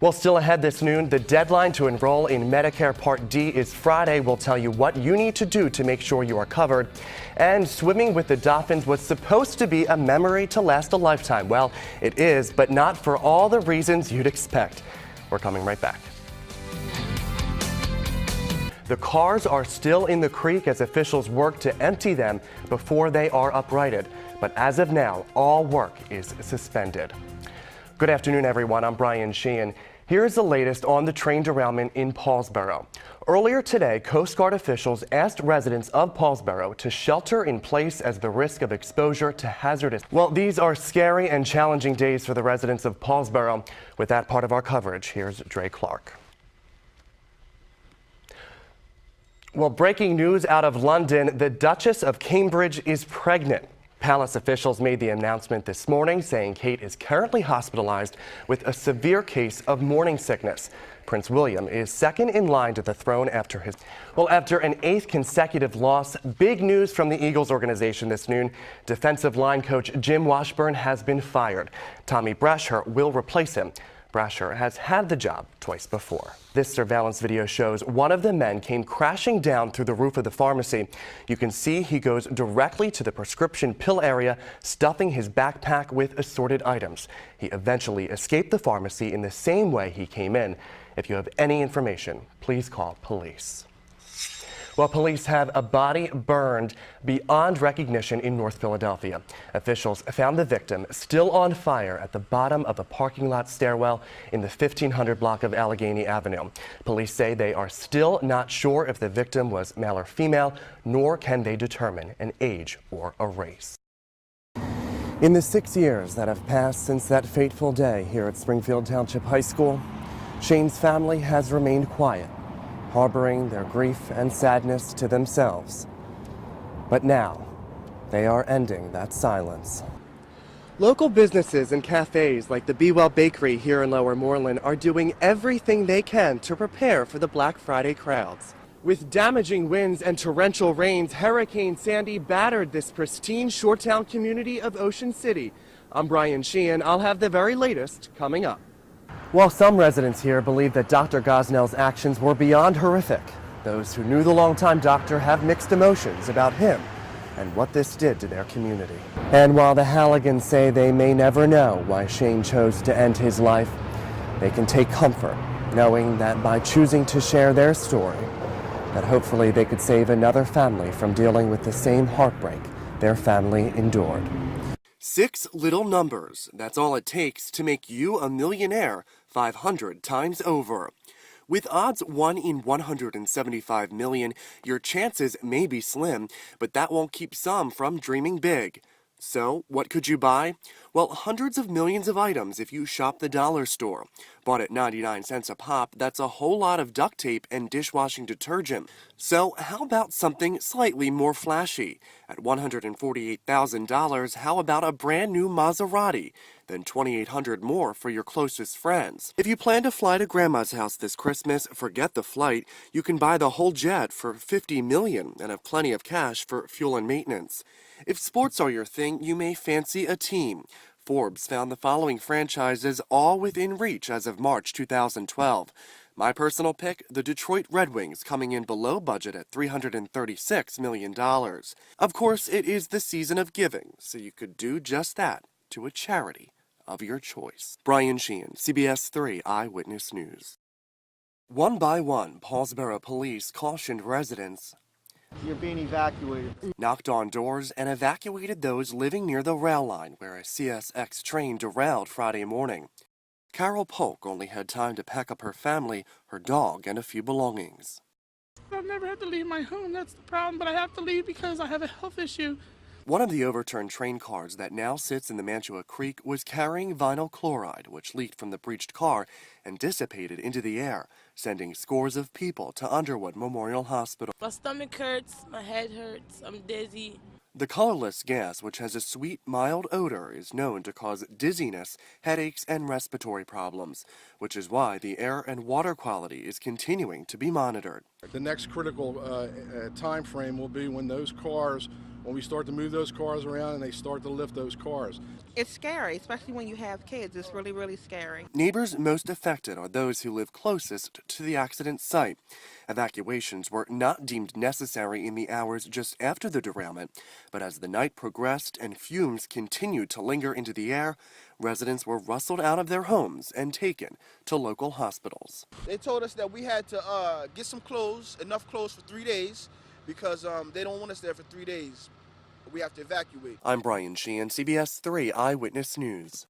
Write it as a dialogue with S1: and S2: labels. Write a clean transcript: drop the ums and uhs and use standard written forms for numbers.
S1: Well, still ahead this noon, the deadline to enroll in Medicare Part D is Friday. We'll tell you what you need to do to make sure you are covered. And swimming with the dolphins was supposed to be a memory to last a lifetime. Well, it is, but not for all the reasons you'd expect. We're coming right back. The cars are still in the creek as officials work to empty them before they are uprighted. But as of now, all work is suspended. Good afternoon, everyone. I'm Brian Sheehan. Here's the latest on the train derailment in Paulsboro. Earlier today, Coast Guard officials asked residents of Paulsboro to shelter in place as the risk of exposure to hazardous. Well, these are scary and challenging days for the residents of Paulsboro. With that part of our coverage, here's Dre Clark. Well, breaking news out of London, the Duchess of Cambridge is pregnant. Palace officials made the announcement this morning, saying Kate is currently hospitalized with a severe case of morning sickness. Prince William is second in line to the throne after an 8th consecutive loss. Big news from the Eagles organization this noon. Defensive line coach Jim Washburn has been fired. Tommy Brasher will replace him. Brasher has had the job twice before. This surveillance video shows one of the men came crashing down through the roof of the pharmacy. You can see he goes directly to the prescription pill area, stuffing his backpack with assorted items. He eventually escaped the pharmacy in the same way he came in. If you have any information, please call police. Well, police have a body burned beyond recognition in North Philadelphia. Officials found the victim still on fire at the bottom of a parking lot stairwell in the 1500 block of Allegheny Avenue. Police say they are still not sure if the victim was male or female, nor can they determine an age or a race. In the 6 years that have passed since that fateful day here at Springfield Township High School, Shane's family has remained quiet, harboring their grief and sadness to themselves. But now, they are ending that silence. Local businesses and cafes like the Be Well Bakery here in Lower Moreland are doing everything they can to prepare for the Black Friday crowds. With damaging winds and torrential rains, Hurricane Sandy battered this pristine shoretown community of Ocean City. I'm Brian Sheehan. I'll have the very latest coming up. While some residents here believe that Dr. Gosnell's actions were beyond horrific, those who knew the longtime doctor have mixed emotions about him and what this did to their community. And while the Halligans say they may never know why Shane chose to end his life, they can take comfort knowing that by choosing to share their story, that hopefully they could save another family from dealing with the same heartbreak their family endured. 6 little numbers. That's all it takes to make you a millionaire 500 times over. With odds 1 in 175 million, your chances may be slim, but that won't keep some from dreaming big. So, what could you buy? Well, hundreds of millions of items if you shop the dollar store. Bought at 99 cents a pop, that's a whole lot of duct tape and dishwashing detergent. So, how about something slightly more flashy? At $148,000, how about a brand new Maserati? Then $2,800 more for your closest friends. If you plan to fly to Grandma's house this Christmas, forget the flight. You can buy the whole jet for $50 million and have plenty of cash for fuel and maintenance. If sports are your thing, you may fancy a team. Forbes found the following franchises all within reach as of March 2012. My personal pick, the Detroit Red Wings, coming in below budget at $336 million. Of course, it is the season of giving, so you could do just that to a charity of your choice. Brian Sheehan, CBS 3 Eyewitness News. One by one, Paulsboro police cautioned residents.
S2: You're being evacuated.
S1: Knocked on doors and evacuated those living near the rail line where a CSX train derailed Friday morning. Carol Polk only had time to pack up her family, her dog, and a few belongings.
S3: I've never had to leave my home, that's the problem, but I have to leave because I have a health issue.
S1: One of the overturned train cars that now sits in the Mantua Creek was carrying vinyl chloride, which leaked from the breached car and dissipated into the air, sending scores of people to Underwood Memorial Hospital.
S4: My stomach hurts, my head hurts, I'm dizzy.
S1: The colorless gas, which has a sweet, mild odor, is known to cause dizziness, headaches, and respiratory problems, which is why the air and water quality is continuing to be monitored.
S5: The next critical time frame will be when we start to move those cars around and they start to lift those cars.
S6: It's scary, especially when you have kids. It's really, really scary.
S1: Neighbors most affected are those who live closest to the accident site. Evacuations were not deemed necessary in the hours just after the derailment, but as the night progressed and fumes continued to linger into the air, residents were rustled out of their homes and taken to local hospitals.
S7: They told us that we had to get some clothes, enough clothes for 3 days, because they don't want us there for 3 days. We have to evacuate.
S1: I'm Brian Sheehan, CBS 3 Eyewitness News.